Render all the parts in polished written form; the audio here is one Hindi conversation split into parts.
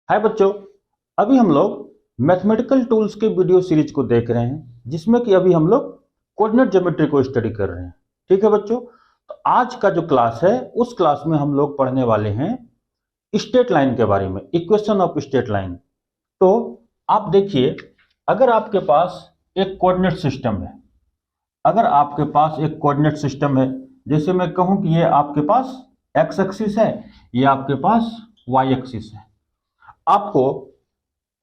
हाय बच्चों, अभी हम लोग मैथमेटिकल टूल्स के वीडियो सीरीज को देख रहे हैं जिसमें कि अभी हम लोग कोऑर्डिनेट ज्योमेट्री को स्टडी कर रहे हैं। ठीक है बच्चों, तो आज का जो क्लास है उस क्लास में हम लोग पढ़ने वाले हैं स्ट्रेट लाइन के बारे में, इक्वेशन ऑफ स्ट्रेट लाइन। तो आप देखिए, अगर आपके पास एक कोऑर्डिनेट सिस्टम है, अगर आपके पास एक कोऑर्डिनेट सिस्टम है, जैसे मैं कहूं कि ये आपके पास एक्स एक्सिस है, ये आपके पास वाई एक्सिस है, आपको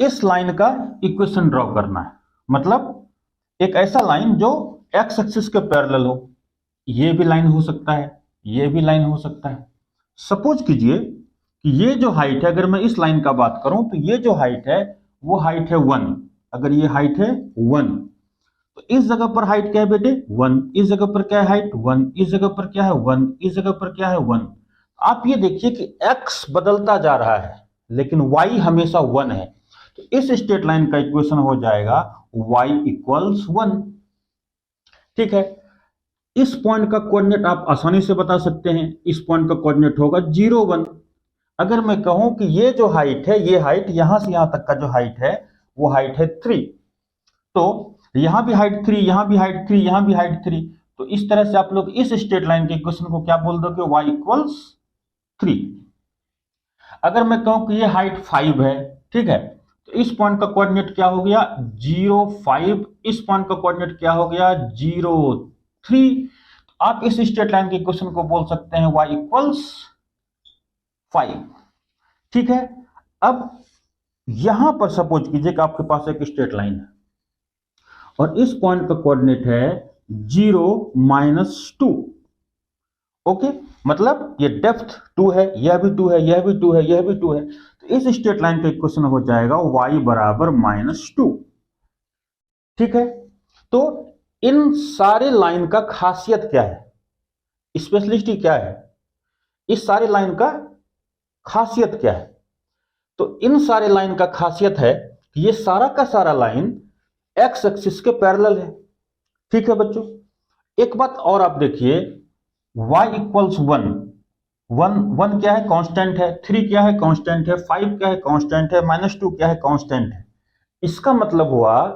इस लाइन का इक्वेशन ड्रॉ करना है। मतलब एक ऐसा लाइन जो एक्स एक्सिस के पैरेलल हो, ये भी लाइन हो सकता है, ये भी लाइन हो सकता है। सपोज कीजिए कि ये जो हाइट है, अगर मैं इस लाइन का बात करूं तो ये जो हाइट है वो हाइट है 1। अगर ये हाइट है 1 तो इस जगह पर हाइट क्या है बेटे 1, इस जगह पर क्या है हाइट 1, इस जगह पर क्या है 1, इस जगह पर क्या है 1। आप ये देखिए कि x बदलता जा रहा है लेकिन y हमेशा 1 है। तो इस स्ट्रेट लाइन का इक्वेशन हो जाएगा y इक्वल्स 1। ठीक है, इस पॉइंट का कोऑर्डिनेट आप आसानी से बता सकते हैं, इस पॉइंट का कोऑर्डिनेट होगा 0 1। अगर मैं कहूं कि ये जो हाइट है, ये हाइट यहां से यहां तक का जो हाइट है वो हाइट है 3, तो यहां भी हाइट 3, यहां भी हाइट 3, यहां भी हाइट 3। तो इस तरह से आप लोग इस स्ट्रेट लाइन के इक्वेशन को क्या बोल दोगे, y इक्वल्स 3। अगर मैं कहूं कि ये हाइट 5 है, ठीक है, तो इस पॉइंट का कोऑर्डिनेट क्या हो गया 0 5, इस पॉइंट का कोऑर्डिनेट क्या हो गया 0 3। आप इस स्ट्रेट लाइन के इक्वेशन को बोल सकते हैं y इक्वल्स 5। ठीक है, अब यहां पर सपोज कीजिए कि आपके पास एक स्ट्रेट लाइन है और इस पॉइंट का कोऑर्डिनेट है 0 -2। ओके, मतलब ये डेप्थ 2 है, यह भी 2 है, यह भी 2 है, यह भी 2 है। तो इस स्ट्रेट लाइन का इक्वेशन हो जाएगा y बराबर -2। ठीक है, तो इन सारे लाइन का खासियत क्या है, स्पेशलिस्टी क्या है, इस सारे लाइन का खासियत क्या है? तो इन सारे लाइन का खासियत है कि ये सारा का सारा लाइन एक्स एक्सिस के पैरेलल है। ठीक है बच्चों, एक बात और आप देखिए, y इक्वल्स 1, 1 क्या है कांस्टेंट है, 3 क्या है कांस्टेंट है, 5 क्या है कांस्टेंट है, -2 क्या है कांस्टेंट है। इसका मतलब हुआ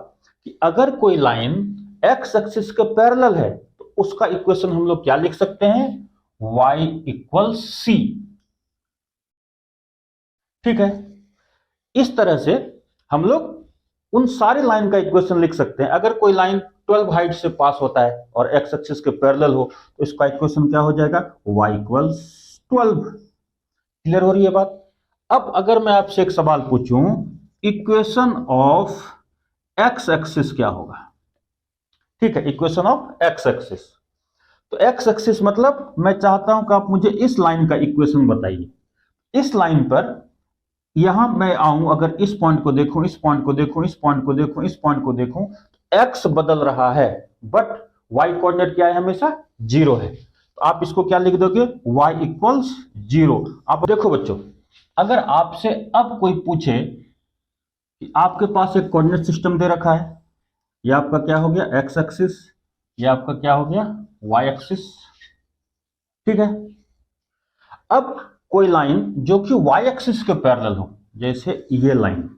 कि अगर कोई लाइन x एक्सिस के पैरेलल है तो उसका इक्वेशन हम लोग क्या लिख सकते हैं, y इक्वल्स c। ठीक है, इस तरह से हम लोग उन सारे लाइन का इक्वेशन लिख सकते हैं। अगर कोई लाइन 12 हाइट से पास होता है और एक्स एक्सिस के पैरेलल हो तो इसका इक्वेशन क्या हो जाएगा, y इक्वल्स 12। क्लियर हो रही है बात? अब अगर मैं आपसे एक सवाल पूछूं, इक्वेशन ऑफ एक्स एक्सिस क्या होगा? ठीक है, इक्वेशन ऑफ एक्स एक्सिस, तो एक्स एक्सिस मतलब मैं चाहता हूं कि आप मुझे इस लाइन का इक्वेशन बताइए। इस लाइन पर यहां मैं आऊं, अगर इस पॉइंट को देखूं, इस पॉइंट को देखूं, इस पॉइंट को देखूं, इस पॉइंट को देखूं, एक्स बदल रहा है बट वाई कोऑर्डिनेट क्या है, हमेशा 0 है। तो आप इसको क्या लिख दोगे, y इक्वल्स 0। आप देखो बच्चों, अगर आपसे अब कोई पूछे कि आपके पास एक कोऑर्डिनेट सिस्टम दे रखा है, ये आपका क्या हो गया एक्स एक्सिस, ये आपका क्या हो गया वाई एक्सिस। ठीक है, अब कोई लाइन जो कि वाई एक्सिस के पैरेलल हो, जैसे ये लाइन,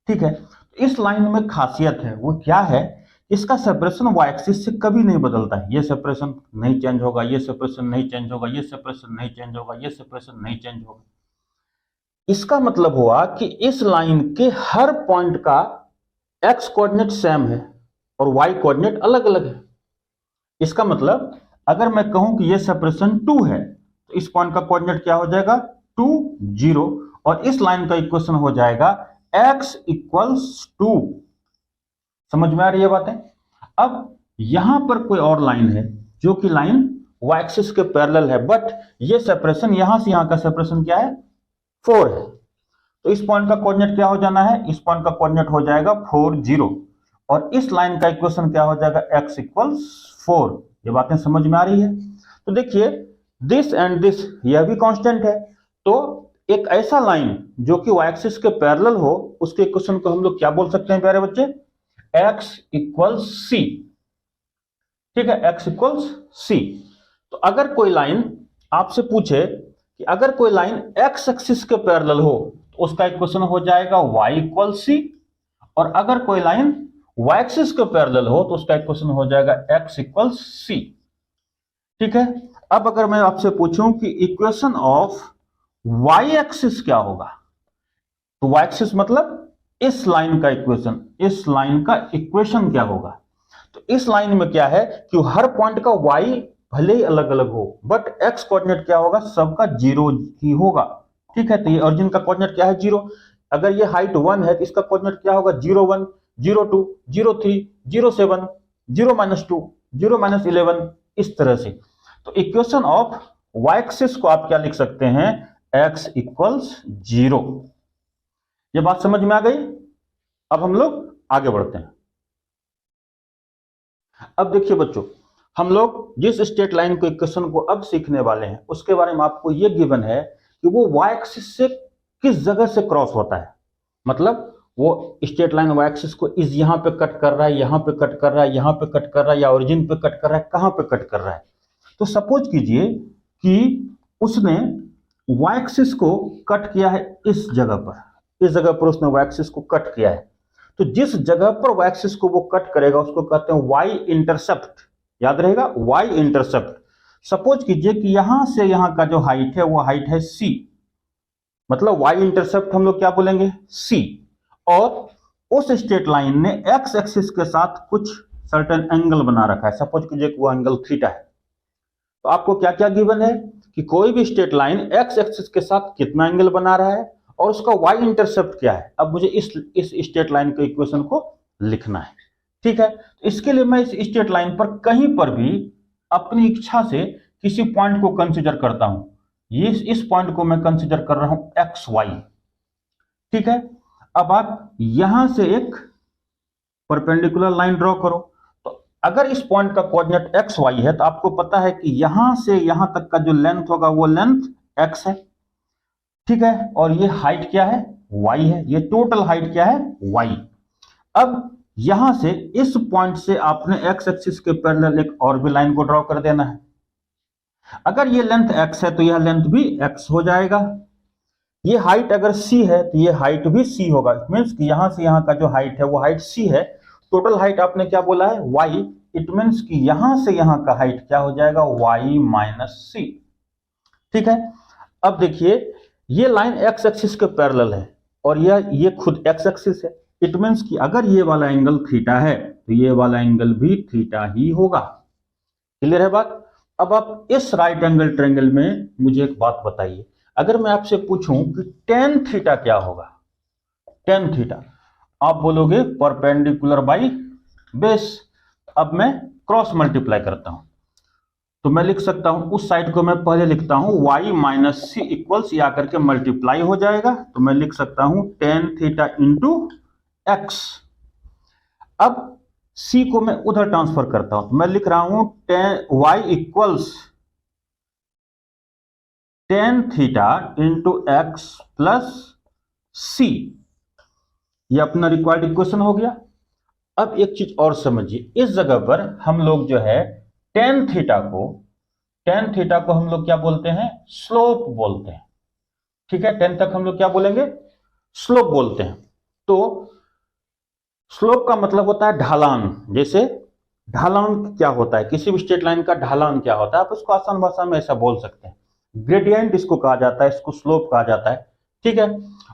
ठीक है, इस लाइन में खासियत है, वो क्या है, इसका सेपरेशन वाई एक्सिस से कभी नहीं बदलता है। ये सेपरेशन नहीं चेंज होगा, ये सेपरेशन नहीं चेंज होगा, ये सेपरेशन नहीं चेंज होगा, ये सेपरेशन नहीं चेंज होगा। इसका मतलब हुआ कि इस लाइन के हर पॉइंट का एक्स कोऑर्डिनेट सेम है और वाई कोऑर्डिनेट अलग अलग है। इसका मतलब अगर मैं कहूं कि ये सेपरेशन 2 है तो इस पॉइंट का कोऑर्डिनेट क्या हो जाएगा 2 0, और इस लाइन का इक्वेशन हो जाएगा x इक्वल्स 2। समझ में आ रही है बातें? अब यहां पर कोई और लाइन है जो कि लाइन y एक्सिस के पैरेलल है, बट ये सेपरेशन यहां से यहां का सेपरेशन क्या है 4 है। तो इस पॉइंट का कोऑर्डिनेट क्या हो जाना है, इस पॉइंट का कोऑर्डिनेट हो जाएगा 4 0, और इस लाइन का इक्वेशन क्या हो जाएगा x इक्वल्स 4। ये बातें समझ में आ रही है? तो देखिए, दिस एंड दिस, यह भी कांस्टेंट है, तो एक ऐसा लाइन जो कि y एक्सिस के पैरेलल हो उसके इक्वेशन को हम लोग क्या बोल सकते हैं प्यारे बच्चे, x इक्वल्स c। ठीक है, x इक्वल्स c। तो अगर कोई लाइन आपसे पूछे कि अगर कोई लाइन x एक्सिस के पैरेलल हो तो उसका इक्वेशन हो जाएगा y इक्वल सी, और अगर कोई लाइन y एक्सिस के पैरेलल हो तो उसका इक्वेशन हो जाएगा x इक्वल सी। ठीक है, अब अगर मैं आपसे पूछूं कि इक्वेशन ऑफ y एक्सिस क्या होगा, तो y एक्सिस मतलब इस लाइन का इक्वेशन, इस लाइन का इक्वेशन क्या होगा। तो इस लाइन में क्या है कि हर पॉइंट का y भले ही अलग अलग हो बट x कोऑर्डिनेट क्या होगा, सबका 0 ही होगा। ठीक है, तो ये ओरिजिन का कोऑर्डिनेट क्या है, 0। अगर ये हाइट 1 है तो इसका कोऑर्डिनेट क्या होगा, 0 1 0 2 0 3 0 7 0 -2 0 -11, इस तरह से। तो इक्वेशन ऑफ y एक्सिस को आप क्या लिख सकते हैं, x इक्वल्स 0। ये बात समझ में आ गई। अब हम लोग आगे बढ़ते हैं। अब देखिए बच्चों, हम लोग जिस स्ट्रेट लाइन को इक्वेशन को अब सीखने वाले हैं उसके बारे में आपको यह गिवन है कि वो y एक्सिस से किस जगह से क्रॉस होता है। मतलब वो स्ट्रेट लाइन y एक्सिस को इस यहां पे कट कर रहा है, यहां पे कट कर रहा है, यहां पे कट कर रहा है, या ओरिजिन पे कट कर रहा है, कहां पे कट कर रहा है। तो सपोज कीजिए कि उसने y एक्सिस को कट किया है इस जगह पर, इस जगह पर उसने y एक्सिस को कट किया है। तो जिस जगह पर y एक्सिस को वो कट करेगा उसको कहते हैं y इंटरसेप्ट। याद रहेगा, y इंटरसेप्ट। सपोज कीजिए कि यहां से यहां का जो हाइट है वो हाइट है c, मतलब y इंटरसेप्ट हम लोग क्या बोलेंगे, c। और उस स्ट्रेट लाइन ने x एक्सिस के साथ कुछ सर्टेन एंगल बना रखा है, सपोज कीजिए कि वो एंगल थीटा है। तो आपको क्या क्या गिवन है कि कोई भी स्ट्रेट लाइन x एक्सिस के साथ कितना एंगल बना रहा है और उसका y इंटरसेप्ट क्या है। अब मुझे इस स्ट्रेट लाइन के इक्वेशन को लिखना है। ठीक है, तो इसके लिए मैं इस स्ट्रेट लाइन पर कहीं पर भी अपनी इच्छा से किसी पॉइंट को कंसीडर करता हूं। ये इस पॉइंट को मैं कंसीडर कर रहा हूं एक्स वाई। ठीक है, अब आप यहां से एक परपेंडिकुलर लाइन ड्रॉ करो। तो अगर इस पॉइंट का कोऑर्डिनेट एक्स वाई है तो आपको पता है कि यहां से यहां तक का जो लेंथ होगा वो लेंथ एक्स है। ठीक है, और ये हाइट क्या है, y है। ये टोटल हाइट क्या है, y। अब यहां से इस पॉइंट से आपने x एक्सिस के पैरेलल एक और भी लाइन को ड्रॉ कर देना है। अगर ये लेंथ x है तो यह लेंथ भी x हो जाएगा। ये हाइट अगर c है तो ये हाइट भी c होगा। इट मींस कि यहां से यहां का जो हाइट है वो हाइट c है। टोटल हाइट आपने क्या बोला है, y। इट मींस कि यहां से यहां का हाइट क्या हो जाएगा, y माइनस c। ठीक है, अब देखिए ये लाइन x एक्सिस के पैरेलल है और ये खुद x एक्सिस है। इट मींस कि अगर ये वाला एंगल थीटा है तो ये वाला एंगल भी थीटा ही होगा। क्लियर है बात। अब आप इस राइट एंगल ट्रायंगल में मुझे एक बात बताइए, अगर मैं आपसे पूछूं कि टेन थीटा क्या होगा, टेन थीटा, आप बोलोगे परपेंडिकुलर बाई बेस। अब मैं क्रॉस मल्टीप्लाई करता हूं तो मैं लिख सकता हूं, उस साइड को मैं पहले लिखता हूं y माइनस सी इक्वल्स, या करके मल्टीप्लाई हो जाएगा। तो मैं लिख सकता हूं टेन थीटा इंटू एक्स। अब c को मैं उधर ट्रांसफर करता हूं तो मैं लिख रहा हूं y equals ten theta into x plus c. ये अपना रिक्वायर्ड इक्वेशन हो गया। अब एक चीज और समझिए, इस जगह पर हम लोग जो है टेन थीटा को हम लोग क्या बोलते हैं, स्लोप बोलते हैं। ठीक है, टेन तक हम लोग क्या बोलेंगे, स्लोप बोलते हैं। तो स्लोप का मतलब होता है ढलान। जैसे ढलान क्या होता है, किसी भी स्ट्रेट लाइन का ढलान क्या होता है, आप उसको आसान भाषा में ऐसा बोल सकते हैं, ग्रेडियंट इसको कहा जाता है, इसको स्लोप कहा जाता है। ठीक है,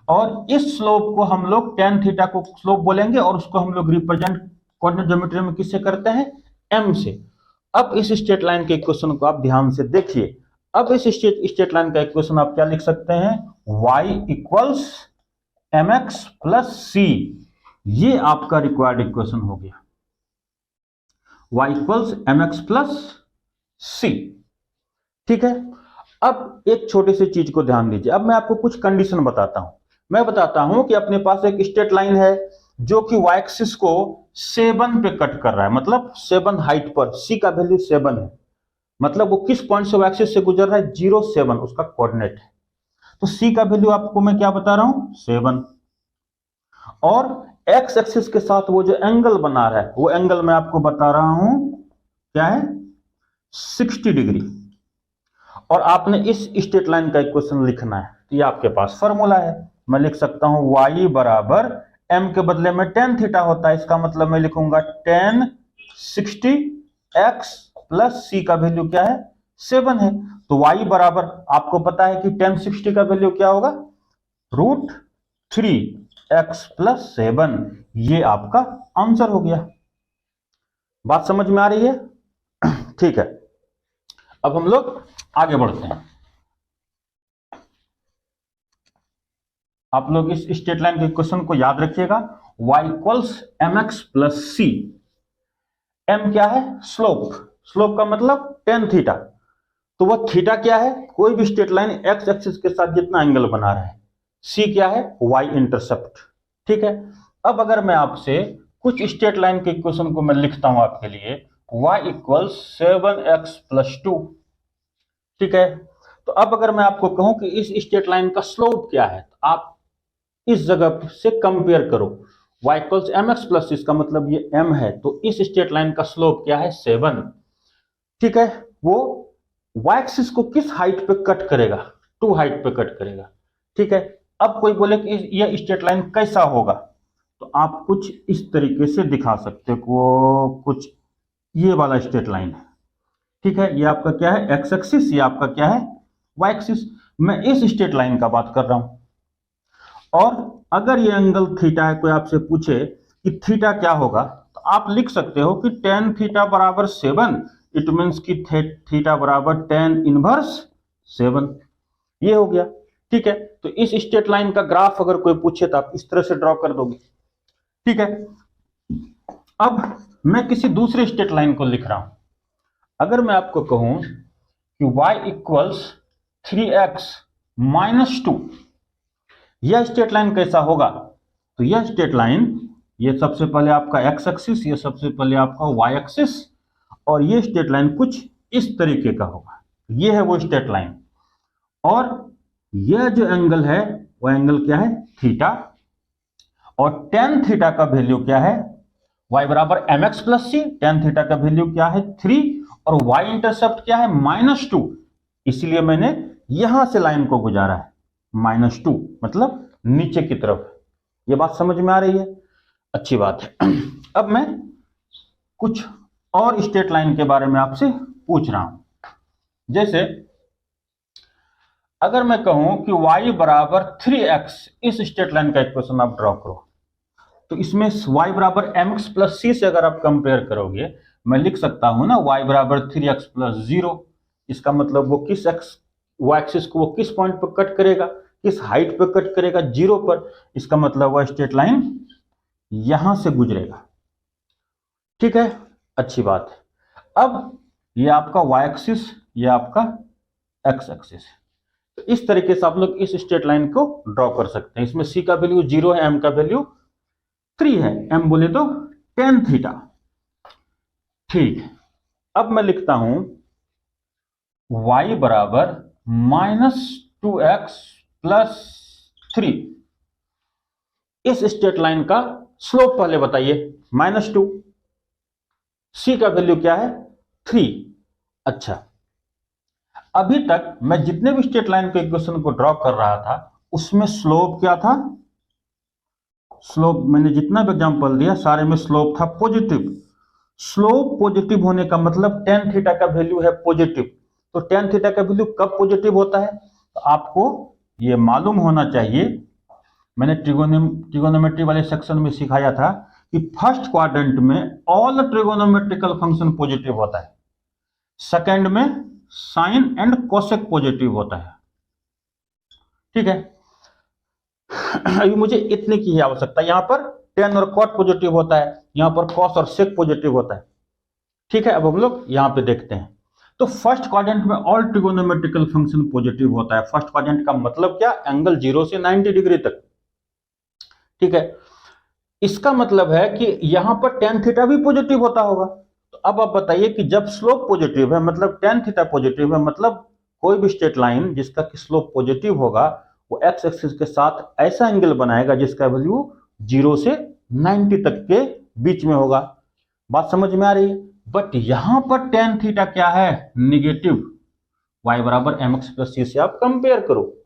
और इस स्लोप को हम लोग टेन थीटा को स्लोप बोलेंगे और उसको हम लोग रिप्रेजेंट कोऑर्डिनेट ज्योमेट्री में किससे करते हैं, m से। अब इस स्ट्रेट लाइन के इक्वेशन को आप ध्यान से देखिए। अब इस स्ट्रेट लाइन का इक्वेशन आप क्या लिख सकते हैं, y equals mx plus c। ये आपका रिक्वायर्ड इक्वेशन हो गया, y equals mx plus c। ठीक है, अब एक छोटी सी चीज को ध्यान दीजिए। अब मैं आपको कुछ कंडीशन बताता हूं। मैं बताता हूं कि अपने पास एक स्ट्रेट लाइन है जो कि y एक्सिस को 7 पे कट कर रहा है, मतलब 7 हाइट पर, c का वैल्यू 7 है। मतलब वो किस पॉइंट से y एक्सिस से गुजर रहा है, 0 7 उसका कोऑर्डिनेट है। तो c का वैल्यू आपको मैं क्या बता रहा हूं, 7। और x एक्सिस के साथ वो जो एंगल बना रहा है वो एंगल मैं आपको बता रहा हूं क्या है, 60 डिग्री। और आपने इस स्ट्रेट लाइन का इक्वेशन लिखना है। तो ये आपके पास फॉर्मूला है, मैं लिख सकता हूं y बराबर m के बदले में tan थीटा होता है, इसका मतलब मैं लिखूंगा tan 60 x प्लस c का वैल्यू क्या है 7 है। तो y बराबर आपको पता है कि tan 60 का वैल्यू क्या होगा √3x प्लस 7। ये आपका आंसर हो गया। बात समझ में आ रही है? ठीक है, अब हम लोग आगे बढ़ते हैं। आप लोग इस स्ट्रेट लाइन के क्वेश्चन को याद रखिएगा। y equals mx plus c। m क्या है? स्लोप। स्लोप का मतलब tan थीटा। तो वह थीटा क्या है? कोई भी स्ट्रेट लाइन x एक्सिस के साथ जितना एंगल बना रहा है। c क्या है? y intercept. ठीक है, अब अगर मैं आपसे कुछ स्ट्रेट लाइन के इक्वेशन को मैं लिखता हूं आपके लिए, y इक्वल्स 7x प्लस 2। ठीक है, तो अब अगर मैं आपको कहूं कि इस स्ट्रेट लाइन का स्लोप क्या है, तो आप इस जगह से कंपेयर करो। y इक्वल्स mx प्लस, इसका मतलब ये m है, तो इस स्ट्रेट लाइन का स्लोप क्या है 7। ठीक है, वो y एक्सिस को किस हाइट पे कट करेगा? 2 हाइट पे कट करेगा। ठीक है, अब कोई बोले कि यह स्ट्रेट लाइन कैसा होगा, तो आप कुछ इस तरीके से दिखा सकते हो। कुछ ये वाला स्ट्रेट लाइन है। ठीक है, ये आपका क्या है? एक्स एक्सिस, ये आपका क्या है? Y axis. मैं इस स्ट्रेट लाइन का बात कर रहा हूं। और अगर ये एंगल थीटा है, कोई आपसे पूछे कि थीटा क्या होगा, तो आप लिख सकते हो कि tan थीटा बराबर 7। इट मीन्स कि थीटा बराबर tan इनवर्स 7। ये हो गया। ठीक है, तो इस स्ट्रेट लाइन का ग्राफ अगर कोई पूछे तो आप इस तरह से ड्रॉ कर दोगे। ठीक है, अब मैं किसी दूसरे स्ट्रेट लाइन को लिख रहा हूं। अगर मैं आपको कहूं कि y इक्वल्स 3x माइनस 2, यह स्ट्रेट लाइन कैसा होगा? तो यह स्ट्रेट लाइन, ये सबसे पहले आपका x एक्सिस, ये सबसे पहले आपका y एक्सिस, और ये स्ट्रेट लाइन कुछ इस तरीके का होगा। ये है वो स्ट्रेट लाइन, और यह जो एंगल है वो एंगल क्या है? थीटा। और tan थीटा का वैल्यू क्या है? y बराबर mx plus c। tan theta का वैल्यू क्या है? 3, और y इंटरसेप्ट क्या है? -2। इसलिए मैंने यहां से लाइन को गुजारा है -2, मतलब नीचे की तरफ। ये बात समझ में आ रही है? अच्छी बात है। अब मैं कुछ और स्ट्रेट लाइन के बारे में आपसे पूछ रहा हूं। जैसे अगर मैं कहूं कि y बराबर 3x, इस स्ट्रेट लाइन का इक्वेशन आप ड्रॉ करो, तो इसमें y बराबर mx प्लस c से अगर आप कंपेयर करोगे, मैं लिख सकता हूं ना y बराबर 3x प्लस 0। इसका मतलब वो किस y एक्सिस को वो किस पॉइंट पर कट करेगा? किस हाइट पर कट करेगा? 0 पर। इसका मतलब वह स्ट्रेट लाइन यहां से गुजरेगा। ठीक है, अच्छी बात है। अब ये आपका y एक्सिस, ये आपका x एक्सिस। तो इस तरीके से आप लोग इस स्ट्रेट लाइन को ड्रॉ कर सकते हैं। इसमें c का वैल्यू 0 है, m का वैल्यू 3 है। m बोले तो tan थीटा। ठीक, अब मैं लिखता हूं y बराबर -2x प्लस 3। इस स्ट्रेट लाइन का स्लोप पहले बताइए। -2, c का वैल्यू क्या है? 3। अच्छा, अभी तक मैं जितने भी स्ट्रेट लाइन के इक्वेशन को ड्रॉ कर रहा था, उसमें स्लोप क्या था? स्लोप मैंने जितना भी एग्जांपल दिया सारे में स्लोप था पॉजिटिव। स्लोप पॉजिटिव होने का मतलब tan थीटा का वैल्यू है पॉजिटिव। तो tan थीटा का वैल्यू कब पॉजिटिव होता है? तो आपको ये मालूम होना चाहिए, मैंने ट्रिगोनोमेट्री वाले सेक्शन में सिखाया था कि फर्स्ट क्वाड्रेंट में ऑल ट्रिगोनोमेट्रिकल फंक्शन पॉजिटिव होता है, सेकंड में साइन एंड कोसेक पॉजिटिव होता है। ठीक है, अभी मुझे इतने की ही आवश्यकता है। यहां पर tan और cot पॉजिटिव होता है, यहां पर cos और sec पॉजिटिव होता है। ठीक है, अब हम लोग यहां पे देखते हैं। तो फर्स्ट क्वाड्रेंट में ऑल ट्रिगोनोमेट्रिकल फंक्शन पॉजिटिव होता है। फर्स्ट क्वाड्रेंट का मतलब क्या? एंगल 0 से 90 डिग्री तक। ठीक है, इसका मतलब है कि यहां पर tan थीटा भी पॉजिटिव होता होगा। तो अब आप बताइए कि जब स्लोप पॉजिटिव है, मतलब tan थीटा पॉजिटिव है, मतलब कोई भी स्ट्रेट लाइन जिसका स्लोप पॉजिटिव होगा वो एक्स एक्सिस के साथ ऐसा एंगल बनाएगा जिसका वैल्यू 0 से 90 तक के बीच में होगा। बात समझ में आ रही है? बट यहां पर tan थीटा क्या है? निगेटिव। y बराबर mx प्लस c से आप कंपेयर करो,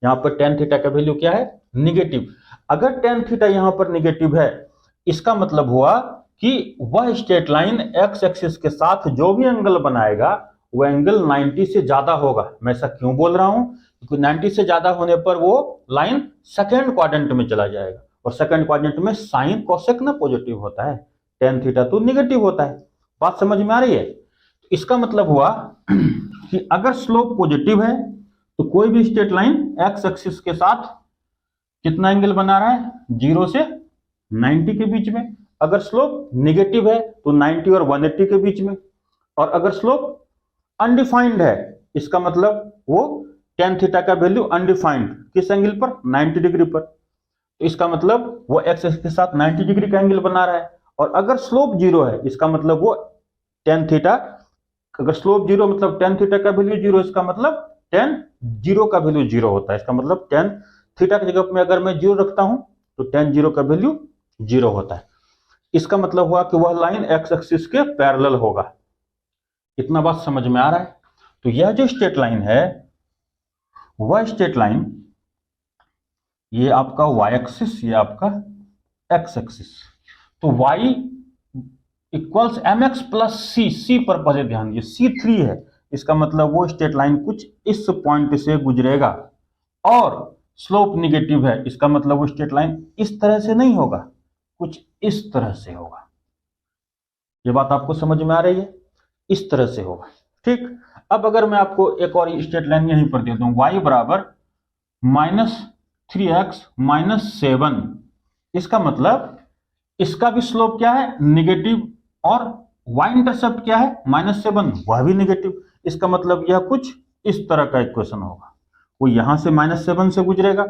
यहां पर tan थीटा का वैल्यू क्या है? निगेटिव। अगर टेन थीटा यहां पर निगेटिव है, इसका मतलब हुआ कि वह स्ट्रेट लाइन एक्स एक्सिस के साथ जो भी एंगल बनाएगा वो एंगल 90 से ज्यादा होगा। मैं ऐसा क्यों बोल रहा हूं? क्योंकि 90 से ज्यादा होने पर वो लाइन सेकंड क्वाड्रेंट में चला जाएगा, और सेकंड क्वाड्रेंट में साइन कोसेक ना पॉजिटिव होता है, टेन थीटा तो निगेटिव होता है। बात समझ में आ रही है? तो इसका मतलब हुआ कि अगर स्लोप पॉजिटिव है तो कोई भी स्ट्रेट लाइन एक्स एक्सिस के साथ कितना एंगल बना रहा है? 0 से 90 के बीच में। अगर स्लोप नेगेटिव है तो 90 और 180 के बीच में। और अगर स्लोप अनडिफाइंड है, इसका मतलब वो टेन थीटा का वैल्यू अनडिफाइंड, किस एंगल पर? 90 डिग्री पर। तो इसका मतलब वो एक्स एक्सिस के साथ 90 डिग्री का एंगल बना रहा है। और अगर स्लोप 0 है, इसका मतलब वो टेन थीटा, अगर स्लोप 0 मतलब टेन थीटा का वैल्यू 0, इसका मतलब टेन 0 का वैल्यू 0 होता है। इसका मतलब टेन थीटा की जगह में अगर मैं 0 रखता हूं तो टेन 0 का वैल्यू 0 होता है। इसका मतलब हुआ कि वह लाइन एक्स एक्सिस के पैरेलल होगा। इतना बात समझ में आ रहा है? तो यह जो स्ट्रेट लाइन है, वह स्ट्रेट लाइन, ये आपका वाई एक्सिस, ये आपका एक्स एक्सिस, तो y equals m x plus c, c पर पहले ध्यान दिए, C3 है। इसका मतलब वो स्ट्रेट लाइन कुछ इस पॉइंट से गुजरेगा और स्लोप निगेटिव है, इसका मतलब वो स्ट्रेट लाइन इस तरह से नहीं होगा, कुछ इस तरह से होगा। ये बात आपको समझ में आ रही है? इस तरह से होगा। ठीक, अब अगर मैं आपको एक और स्ट्रेट लाइन यहीं पर दे दूं, y बराबर -3x-7, इसका मतलब इसका भी स्लोप क्या है? निगेटिव, और y इंटरसेप्ट क्या है? -7, वह भी निगेटिव। इसका मतलब यह कुछ इस तरह का इक्वेशन होगा। वो यहां से -7 से गुजरेगा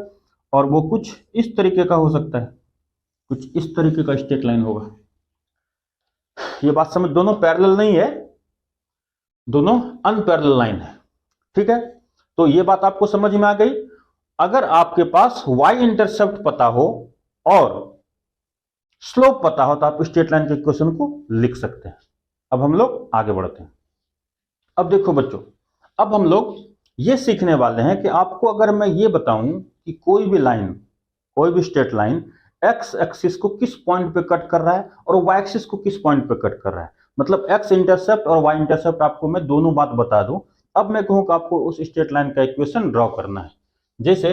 और वो कुछ इस तरीके का हो सकता है, कुछ इस तरीके का स्ट्रेट लाइन होगा। ये बात समझ, दोनों पैरेलल नहीं है, दोनों अनपैरेलल लाइन है। ठीक है, तो ये बात आपको समझ में आ गई। अगर आपके पास y इंटरसेप्ट पता हो और स्लोप पता हो तो आप स्ट्रेट लाइन के इक्वेशन को लिख सकते हैं। अब हम लोग आगे बढ़ते हैं। अब देखो बच्चों, अब हम लोग ये सीखने वाले हैं कि आपको अगर मैं ये बताऊं कि कोई भी लाइन, कोई भी स्ट्रेट लाइन एक्स एक्सिस को किस पॉइंट पे कट कर रहा है और वाई एक्सिस को किस पॉइंट पे कट कर रहा है, मतलब एक्स इंटरसेप्ट और वाई इंटरसेप्ट आपको मैं दोनों बात बता दूं। अब मैं कहूं कि आपको उस स्ट्रेट लाइन का इक्वेशन ड्रॉ करना है। जैसे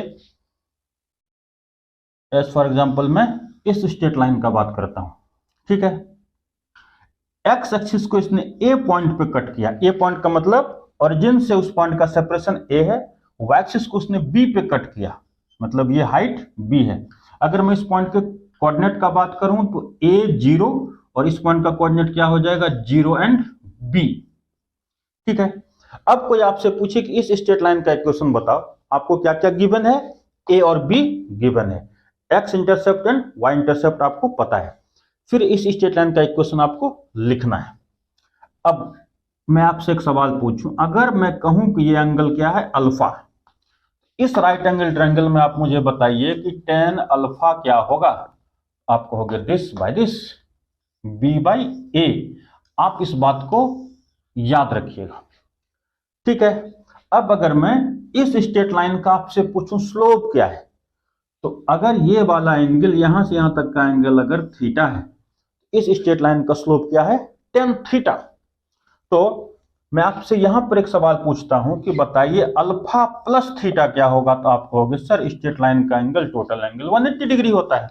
एज फॉर एग्जांपल मैं इस स्ट्रेट लाइन का बात करता हूं। ठीक है, एक्स एक्सिस को इसने ए पॉइंट पे कट किया। ए पॉइंट का मतलब ओरिजिन से उस पॉइंट का सेपरेशन ए है। वाई एक्सिस को उसने बी पे कट किया, मतलब ये हाइट बी है। अगर मैं इस पॉइंट के कोऑर्डिनेट का बात करूं तो ए 0 और इस पॉइंट का कोऑर्डिनेट क्या हो जाएगा? 0 एंड बी। ठीक है, अब कोई आपसे पूछे कि इस स्ट्रेट लाइन का इक्वेशन बताओ, आपको क्या क्या गिवन है? ए और बी गिवन है, X intercept and Y intercept आपको पता है। फिर इस स्ट्रेट लाइन का इक्वेशन आपको लिखना है। अब मैं आपसे एक सवाल पूछूं, अगर मैं कहूं कि ये एंगल क्या है? अल्फा। इस राइट एंगल ट्रायंगल में आप मुझे बताइए कि टेन अल्फा क्या होगा? आप कहोगे this by this, b by a. आप इस बात को याद रखिएगा। ठीक है, अब अगर मैं इस स्ट्रेट लाइन का आपसे पूछूं स्लोप क्या है, तो अगर ये वाला एंगल यहां से यहां तक का एंगल अगर थीटा है, इस स्ट्रेट लाइन का स्लोप क्या है? Tan theta. तो मैं आपसे यहां पर एक सवाल पूछता हूं कि बताइए अल्फा प्लस थीटा क्या होगा? तो आप कहोगे सर स्ट्रेट लाइन का एंगल, टोटल एंगल 180 डिग्री होता है।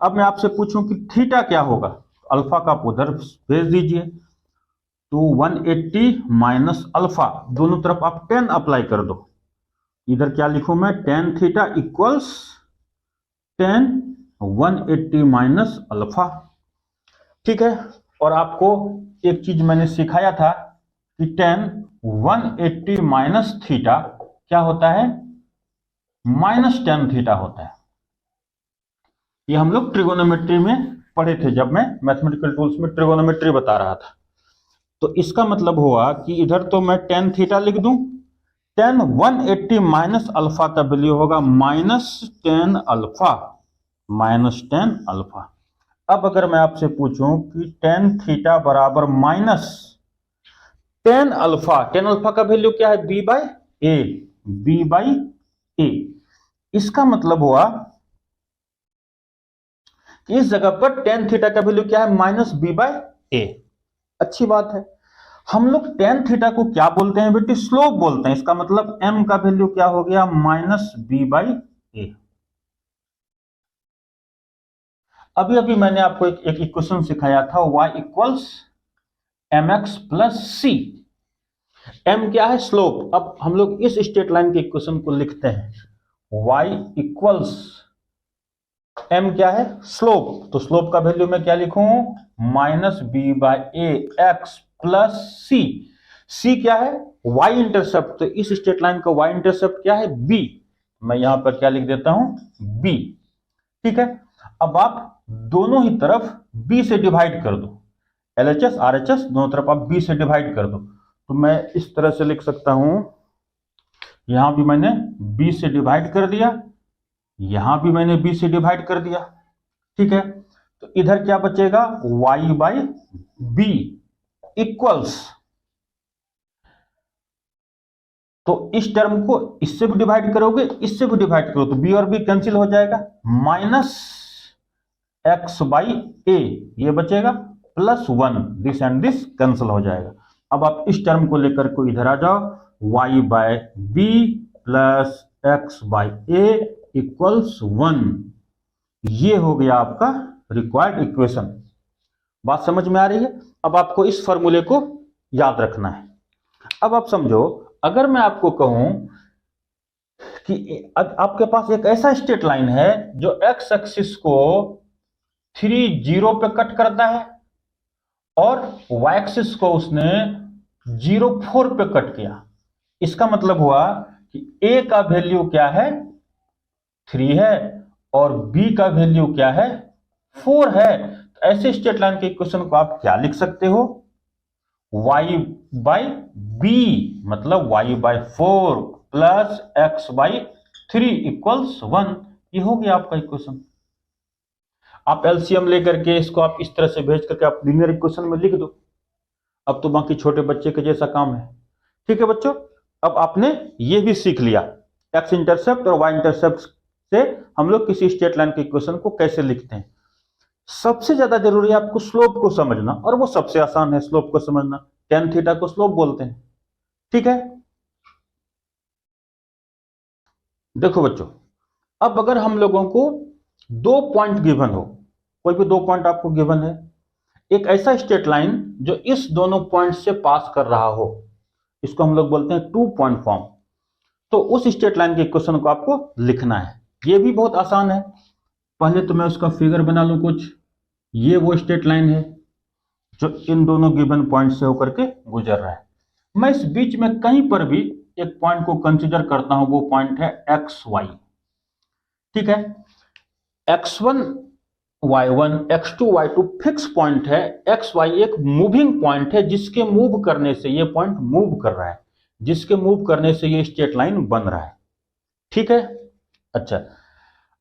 अब मैं आपसे पूछूं कि थीटा क्या होगा? अल्फा का आप उधर भेज दीजिए, तो 180 माइनस अल्फा, दोनों तरफ आप 10 अप्लाई कर दो। इधर क्या लिखूं मैं? Ten theta equals 10 180 minus alpha. ठीक है, और आपको एक चीज मैंने सिखाया था कि 10 180 माइनस थीटा क्या होता है? -10 थीटा होता है। ये हम लोग ट्रिगोनोमेट्री में पढ़े थे, जब मैं मैथमेटिकल टूल्स में ट्रिगोनोमेट्री बता रहा था। तो इसका मतलब हुआ कि इधर तो मैं 10 थीटा लिख दूं, 10 180 माइनस अल्फा का वैल्यू होगा -10 अल्फा, -10 अल्फा। अब अगर मैं आपसे पूछूं कि 10 थीटा बराबर -10 अल्फा, 10 अल्फा का वैल्यू क्या है? B by a, b by a. इसका मतलब हुआ इस जगह पर टेन थीटा का वैल्यू क्या है, माइनस बी बाय ए। अच्छी बात है। हम लोग टेन थीटा को क्या बोलते हैं बेटे, स्लोप बोलते हैं। इसका मतलब m का वैल्यू क्या हो गया, माइनस बी बाई ए। अभी अभी मैंने आपको एक इक्वेशन सिखाया था, y equals m x plus c. m क्या है, स्लोप। अब हम लोग इस स्ट्रेट लाइन के इक्वेशन को लिखते हैं, y इक्वल्स m क्या है, स्लोप। तो स्लोप का वैल्यू मैं क्या लिखूं, minus b by a x plus c. C क्या है, y इंटरसेप्ट। तो इस स्ट्रेट लाइन का y इंटरसेप्ट क्या है, b। मैं यहां पर क्या लिख देता हूं, b। ठीक है। अब आप दोनों ही तरफ b से डिवाइड कर दो, LHS RHS दोनों तरफ आप b से डिवाइड कर दो। तो मैं इस तरह से लिख सकता हूं, यहां भी मैंने b से डिवाइड कर दिया, यहां भी मैंने b से डिवाइड कर दिया। ठीक है। तो इधर क्या बचेगा, y बाई बी इक्वल्स, तो इस टर्म को इससे भी डिवाइड करोगे, इससे भी डिवाइड करो, तो b और b कैंसिल हो जाएगा, माइनस एक्स बाई ए ये बचेगा, plus one, this and this cancel हो जाएगा। अब आप इस टर्म को लेकर को इधर आ जाओ, y by B plus X by A equals one. ये हो गया आपका रिक्वायर्ड इक्वेशन। बात समझ में आ रही है। अब आपको इस फॉर्मूले को याद रखना है। अब आप समझो, अगर मैं आपको कहूं कि आपके पास एक ऐसा स्ट्रेट लाइन है जो एक्स एक्सिस को 3 0 पे कट करता है और वाई एक्सिस को उसने 0 4 पे कट किया। इसका मतलब हुआ कि ए का वैल्यू क्या है, 3 है, और बी का वैल्यू क्या है, 4 है। तो ऐसे स्ट्रेट लाइन के इक्वेशन को आप क्या लिख सकते हो, y बाई बी मतलब y by 4 plus X by 3 equals 1। ये हो गया आपका इक्वेशन। आप एलसीएम लेकर के इसको आप इस तरह से भेज करके आप लीनियर इक्वेशन में लिख दो। अब तो बाकी छोटे बच्चे के जैसा काम है। ठीक है बच्चों, अब आपने ये भी सीख लिया, एक्स इंटरसेप्ट और वाई इंटरसेप्ट से हम लोग किसी स्ट्रेट लाइन के इक्वेशन को कैसे लिखते हैं। सबसे ज्यादा जरूरी है आपको स्लोप को समझना, और वो सबसे आसान है स्लोप को समझना। टेन थीटा को स्लोप बोलते हैं। ठीक है। देखो बच्चों, अब अगर हम लोगों को दो पॉइंट गिवन हो, कोई भी दो पॉइंट आपको गिवन है, एक ऐसा स्ट्रेट लाइन जो इस दोनों पॉइंट से पास कर रहा हो, इसको हम लोग बोलते हैं टू पॉइंट फॉर्म। तो उस स्ट्रेट लाइन के इक्वेशन को आपको लिखना है। ये भी बहुत आसान है। पहले तो मैं उसका फिगर बना लूं कुछ। ये वो स्ट्रेट लाइन है जो इन दोनों गिवन पॉइंट से होकर के गुजर रहा है। मैं इस बीच में कहीं पर भी एक पॉइंट को कंसीडर करता हूं, वो पॉइंट है एक्स वाई। ठीक है। x1 y1 x2 y2 fix point है। एक्स वाई एक मूविंग पॉइंट है, जिसके मूव करने से ये पॉइंट मूव कर रहा है, जिसके मूव करने से ये स्ट्रेट लाइन बन रहा है। ठीक है। अच्छा,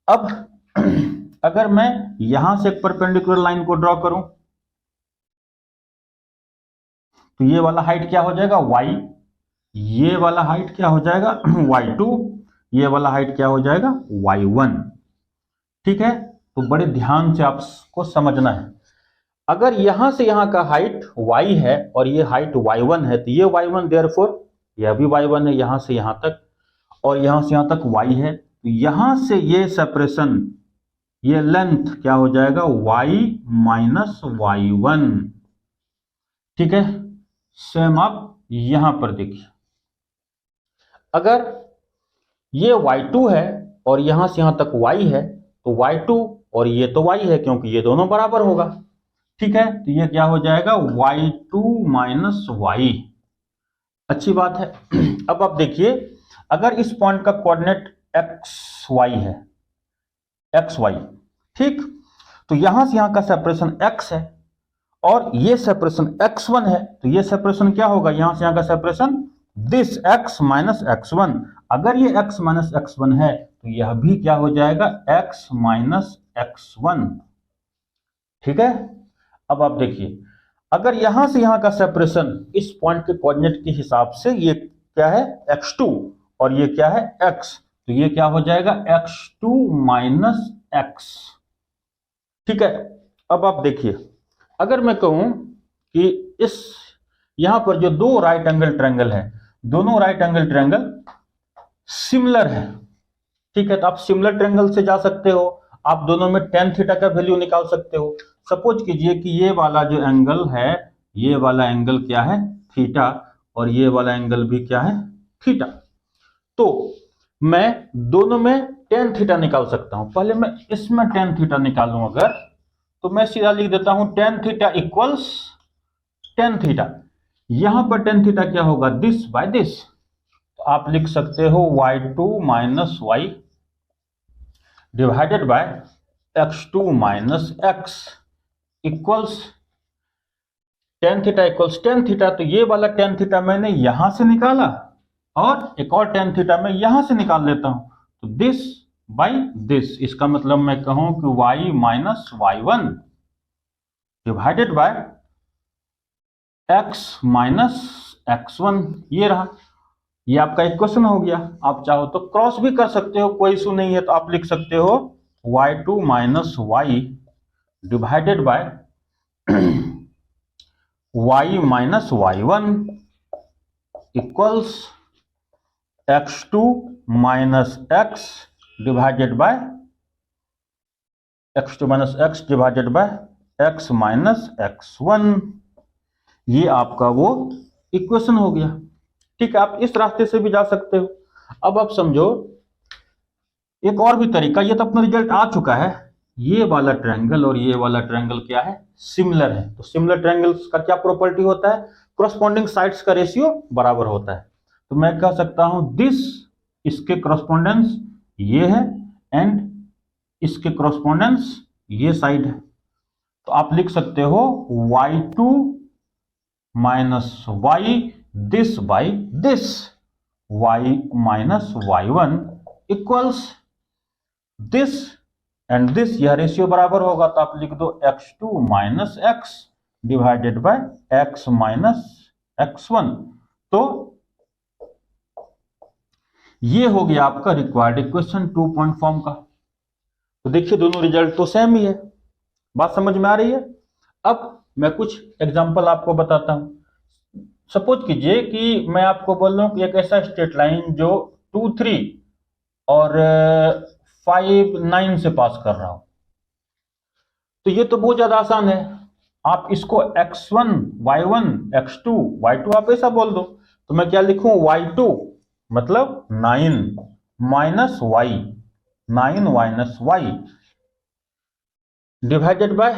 अब अगर मैं यहां से एक परपेंडिकुलर लाइन को ड्रॉ करूं, तो ये वाला हाइट क्या हो जाएगा, y, ये वाला हाइट क्या हो जाएगा y2, ये वाला हाइट क्या हो जाएगा y1। ठीक है। तो बड़े ध्यान से आपको समझना है। अगर यहां से यहां का हाइट y है और ये हाइट y1 है, तो ये y1 देयरफॉर यह भी y1 है यहां से यहां तक, और यहां से यहां तक y है, तो यहां से ये सेपरेशन, ये लेंथ क्या हो जाएगा, y माइनस y1। ठीक है। सेम आप यहां पर देखिए, अगर ये y2 है और यहां से यहां तक y है, तो y2 और ये तो y है क्योंकि ये दोनों बराबर होगा। ठीक है। तो ये क्या हो जाएगा, y2 माइनस y। अच्छी बात है। अब आप देखिए, अगर इस पॉइंट का कोऑर्डिनेट xy है, xy, ठीक, तो यहां से यहां का सेपरेशन x है और ये सेपरेशन x1 है, तो ये सेपरेशन क्या होगा, यहां से यहां का separation this x minus x1। अगर ये x माइनस x1 है, तो यह भी क्या हो जाएगा, x माइनस x1। ठीक है। अब आप देखिए, अगर यहां से यहां का सेपरेशन इस पॉइंट के कोऑर्डिनेट के हिसाब से ये क्या है, x2, और ये क्या है, x, तो ये क्या हो जाएगा, x2 माइनस x। ठीक है। अब आप देखिए, अगर मैं कहूं कि इस यहां पर जो दो राइट एंगल ट्रायंगल है, दोनों राइट एंगल ट्रायंगल सिमिलर है, ठीक है, तो आप सिमिलर ट्रायंगल से जा सकते हो, आप दोनों में tan थीटा का वैल्यू निकाल सकते हो। सपोज कीजिए कि ये वाला जो एंगल है, ये वाला एंगल क्या है, थीटा, और ये वाला एंगल भी क्या है, थीटा। तो मैं दोनों में tan थीटा निकाल सकता हूं। पहले मैं इसमें tan थीटा निकालूं अगर, तो मैं सीधा लिख देता हूं tan theta equals tan theta. यहां पर tan थीटा क्या होगा, दिस बाय दिस, तो आप लिख सकते हो y2 minus Y divided by x2 minus x equals tan theta equals tan theta. तो ये वाला tan थीटा मैंने यहां से निकाला, और एक और tan थीटा मैं यहां से निकाल लेता हूं, तो दिस बाई दिस, इसका मतलब मैं कहूं कि y minus y1 divided by x minus x1, ये रहा, ये आपका इक्वेशन हो गया। आप चाहो तो क्रॉस भी कर सकते हो, कोई इशू नहीं है, तो आप लिख सकते हो y2 minus Y divided by y minus y1 equals x2 minus x divided by x2 minus x divided by x minus x1। ये आपका वो इक्वेशन हो गया, ठीक है। आप इस रास्ते से भी जा सकते हो। अब आप समझो एक और भी तरीका, ये तो अपना रिजल्ट आ चुका है, ये वाला ट्रायंगल और ये वाला ट्रायंगल क्या है, सिमिलर है। तो सिमिलर ट्रायंगल्स का क्या प्रॉपर्टी होता है, कोरस्पॉन्डिंग साइड्स का रेशियो बराबर होता है। तो मैं कह सकता हूं दिस, इसके कोरस्पॉन्डेंस ये है, एंड इसके कोरस्पॉन्डेंस ये साइड है। तो आप लिख सकते हो y2 minus why this by this, y minus y1 equals this and this, यह रेशियो बराबर होगा, तो आप लिख दो x2 minus x divided by x minus x1। तो ये हो गया आपका रिक्वायर्ड इक्वेशन 2 पॉइंट फॉर्म का। तो देखिए दोनों रिजल्ट तो सेम ही है, बात समझ में आ रही है। अब मैं कुछ एग्जांपल आपको बताता हूं। सपोज कीजिए कि मैं आपको बोल रहा हूं कि एक ऐसा स्ट्रेट लाइन जो 2, 3 और 5, 9 से पास कर रहा हूं, तो ये तो बहुत ज्यादा आसान है। आप इसको x1 y1 x2 y2 आप ऐसा बोल दो। तो मैं क्या लिखूं, y2 मतलब 9 minus y, 9 minus y divided by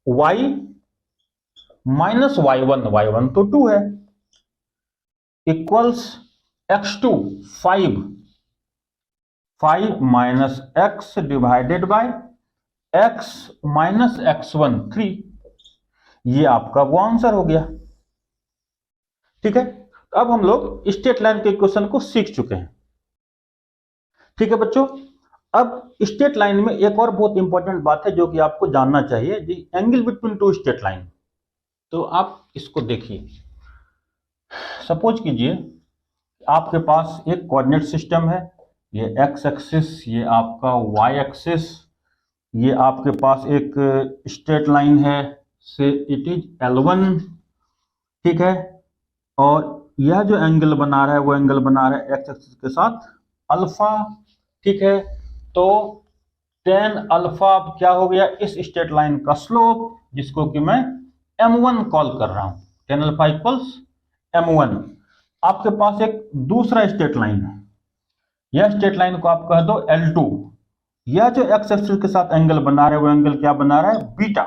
y minus y1, y1 तो 2 है, equals x2 5 minus x divided by x minus x1 3। ये आपका वो आंसर हो गया, ठीक है। तो अब हम लोग स्ट्रेट लाइन के इक्वेशन को सीख चुके हैं, ठीक है बच्चों। अब स्ट्रेट लाइन में एक और बहुत इंपॉर्टेंट बात है जो कि आपको जानना चाहिए, जी angle between two straight line. तो आप इसको देखिए, सपोज कीजिए आपके पास एक कोऑर्डिनेट सिस्टम है, ये x एक्सिस, ये आपका y एक्सिस, ये आपके पास एक स्ट्रेट लाइन है, से इट इज L1, ठीक है, और यह जो एंगल बना रहा है वो एंगल बना रहा है x एक्सिस के साथ अल्फा, ठीक है। तो tan अल्फा क्या हो गया, इस स्ट्रेट लाइन का स्लोप, जिसको कि मैं m1 कॉल कर रहा हूं, tan अल्फा इक्वल्स m1। आपके पास एक दूसरा स्ट्रेट लाइन है, यह स्ट्रेट लाइन को आप कह दो L2। यह जो x एक्सिस के साथ एंगल बना रहा है वो एंगल क्या बना रहा है, बीटा।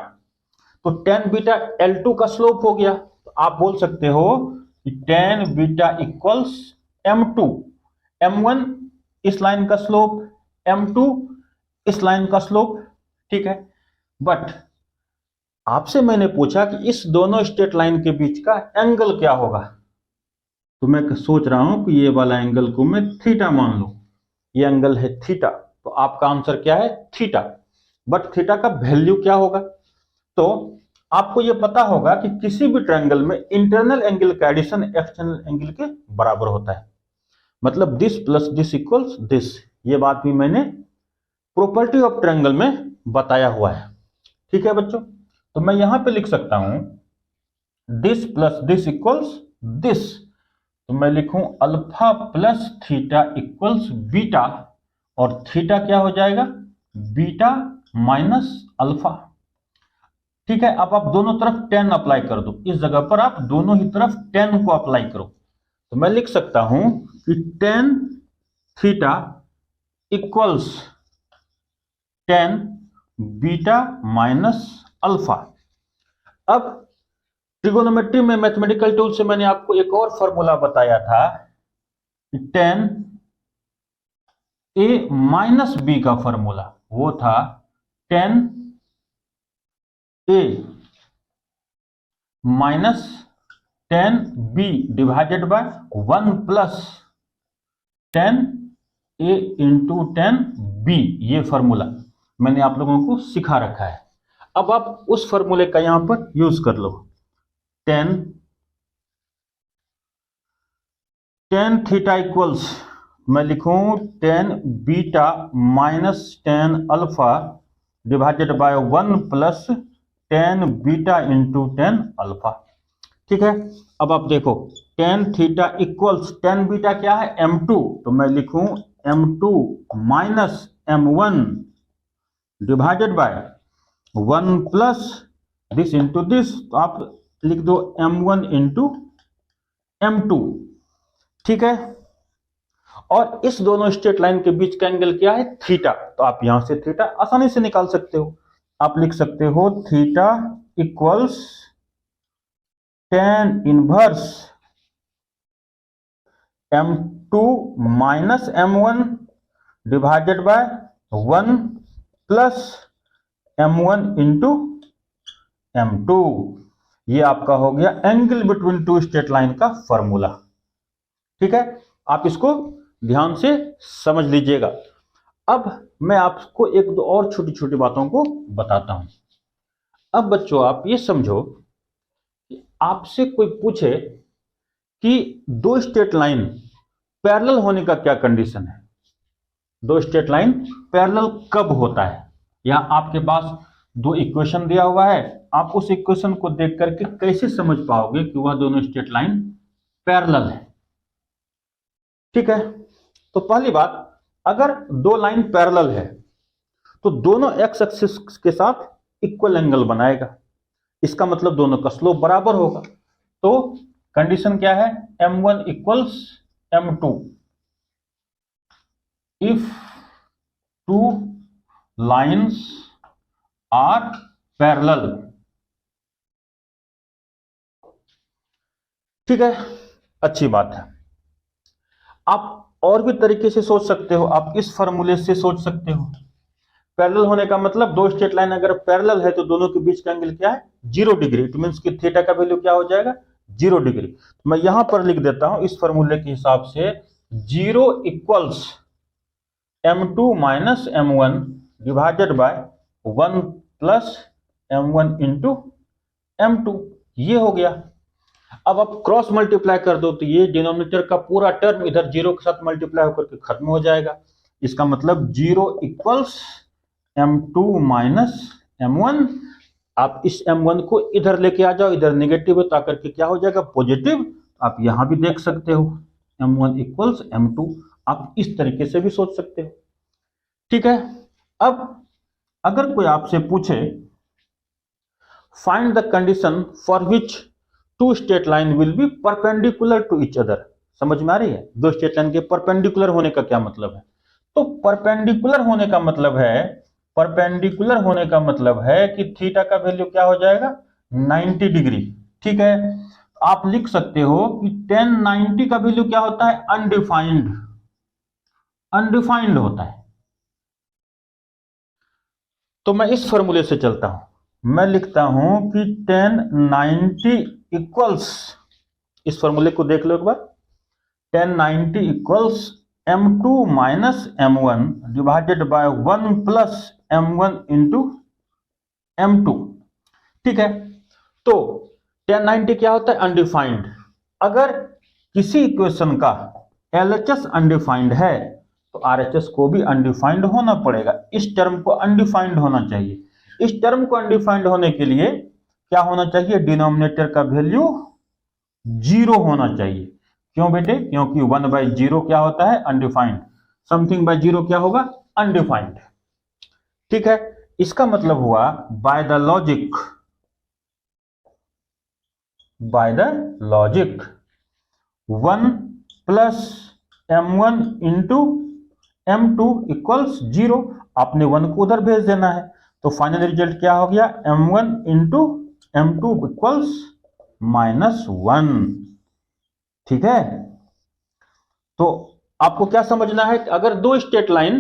तो tan बीटा L2 का स्लोप हो गया। तो आप बोल सकते हो कि tan beta equals m2, m1 इस लाइन का स्लोप, m2 इस लाइन का स्लोप, ठीक है। बट आपसे मैंने पूछा कि इस दोनों स्ट्रेट लाइन के बीच का एंगल क्या होगा, तो मैं सोच रहा हूं कि ये वाला एंगल को मैं थीटा मान लूं, ये एंगल है थीटा। तो आपका आंसर क्या है, थीटा। बट थीटा का वैल्यू क्या होगा, तो आपको यह पता होगा कि किसी भी ट्रायंगल में इंटरनल एंगल का एडिशन एक्सटर्नल एंगल के बराबर होता है। मतलब this plus this equals this, ये बात भी मैंने प्रॉपर्टी ऑफ ट्रायंगल में बताया हुआ है। ठीक है बच्चों, तो मैं यहां पे लिख सकता हूं this plus this equals this, तो मैं लिखूं alpha plus theta equals beta, और थीटा क्या हो जाएगा, बीटा माइनस अल्फा। ठीक है, अब आप दोनों तरफ टेन अप्लाई कर दो, इस जगह पर आप दोनों ही तरफ टेन को अप्लाई करो, तो मैं लिख सकता हूं कि tan theta equals tan beta minus alpha. अब ट्रिगोनोमेट्री में मैथमेटिकल टूल से मैंने आपको एक और फॉर्मूला बताया था, टेन ए माइनस बी का फॉर्मूला, वो था tan A minus tan B divided by one plus tan A into tan B. ये फॉर्मूला मैंने आप लोगों को सिखा रखा है। अब आप उस फॉर्मूले का यहां पर यूज कर लो, टेन थीटा इक्वल्स, मैं लिखूं ten beta minus tan alpha divided by one plus tan beta into tan alpha. ठीक है, अब आप देखो ten theta equals tan beta क्या है, m2, तो मैं लिखूं m2 minus m1 divided by one plus this into this, तो आप लिख दो m1 इंटू m2। ठीक है, और इस दोनों स्ट्रेट लाइन के बीच का एंगल क्या है, थीटा, तो आप यहां से थीटा आसानी से निकाल सकते हो। आप लिख सकते हो theta equals tan inverse m2 minus m1 divided by one plus m1 into m2। ये आपका हो गया angle between two straight line का फॉर्मूला। ठीक है, आप इसको ध्यान से समझ लीजिएगा। अब मैं आपको एक दो और छोटी छोटी बातों को बताता हूं। अब बच्चों आप ये समझो कि आपसे कोई पूछे कि दो स्ट्रेट लाइन पैरेलल होने का क्या कंडीशन है, दो स्ट्रेट लाइन पैरेलल कब होता है, या आपके पास दो इक्वेशन दिया हुआ है, आप उस इक्वेशन को देख करके कैसे समझ पाओगे कि वह दोनों स्ट्रेट लाइन पैरेलल है। ठीक है, तो पहली बात, अगर दो लाइन पैरेलल है तो दोनों एक्स एक्सिस के साथ इक्वल एंगल बनाएगा, इसका मतलब दोनों का स्लोप बराबर होगा। तो कंडीशन क्या है, m1 equals m2 if two lines are parallel. ठीक है, अच्छी बात है। आप और भी तरीके से सोच सकते हो, आप इस फॉर्मूले से सोच सकते हो। पैरेलल होने का मतलब दो स्ट्रेट लाइन अगर पैरेलल है तो दोनों के बीच का एंगल क्या है, 0 डिग्री। इट मींस कि थीटा का वैल्यू क्या हो जाएगा, 0 डिग्री। तो मैं यहां पर लिख देता हूं इस फॉर्मूले के हिसाब से 0 equals m2 minus m1 divided by 1 plus m1 into m2। ये हो गया। अब आप क्रॉस मल्टीप्लाई कर दो तो ये डिनोमिनेटर का पूरा टर्म इधर 0 के साथ मल्टीप्लाई होकर के खत्म हो जाएगा। इसका मतलब 0 इक्वल्स m2 माइनस m1। आप इस m1 को इधर लेके आ जाओ, इधर नेगेटिव है तो आकर के क्या हो जाएगा, पॉजिटिव। आप यहां भी देख सकते हो m1 इक्वल्स m2। आप इस तरीके से भी सोच सकते हो। ठीक है, अब अगर कोई आपसे पूछे find the condition for which two straight line will be perpendicular to each other, समझ में आ रही है, दो स्ट्रेट लाइन के परपेंडिकुलर होने का क्या मतलब है। तो परपेंडिकुलर होने का मतलब है, परपेंडिकुलर होने का मतलब है कि थीटा का वैल्यू क्या हो जाएगा, 90 डिग्री। ठीक है, आप लिख सकते हो कि tan 90 का वैल्यू क्या होता है, अनडिफाइंड, अनडिफाइंड होता है। तो मैं इस फॉर्मूले से चलता हूं, मैं लिखता हूं कि tan 90 इक्वल्स, इस फॉर्मूले को देख लो एक बार, tan 90 equals m2 minus m1 divided by 1 plus m1 into m2। ठीक है, तो tan 90 क्या होता है, अनडिफाइंड। अगर किसी इक्वेशन का LHS अनडिफाइंड है तो RHS को भी अनडिफाइंड होना पड़ेगा, इस टर्म को अनडिफाइंड होना चाहिए। इस टर्म को अनडिफाइंड होने के लिए क्या होना चाहिए, डिनोमिनेटर का वैल्यू 0 होना चाहिए। क्यों बेटे, क्योंकि 1/0 क्या होता है, अनडिफाइंड। समथिंग बाय 0 क्या होगा, अनडिफाइंड। ठीक है, इसका मतलब हुआ by the logic 1 plus m1 into m2 equals 0। आपने 1 को उधर भेज देना है, तो फाइनल रिजल्ट क्या हो गया, m1 इंटू m2 इक्वल्स -1। ठीक है, तो आपको क्या समझना है, अगर दो स्ट्रेट लाइन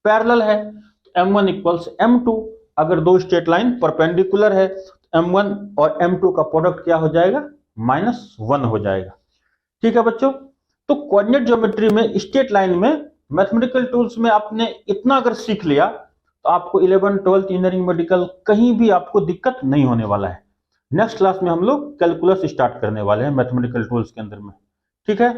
पैरेलल है तो m1 इक्वल्स m2, अगर दो स्ट्रेट लाइन परपेंडिकुलर है तो m1 और m2 का प्रोडक्ट क्या हो जाएगा, -1 हो जाएगा। ठीक है बच्चों, तो कोऑर्डिनेट ज्योमेट्री में स्ट्रेट लाइन में मैथमेटिकल टूल्स में आपने इतना अगर सीख लिया तो आपको 11, 12 इंजीनियरिंग, मेडिकल कहीं भी आपको दिक्कत नहीं होने वाला है। नेक्स्ट क्लास में हम लोग कैलकुलस स्टार्ट करने वाले हैं मैथमेटिकल टूल्स के अंदर में। ठीक है।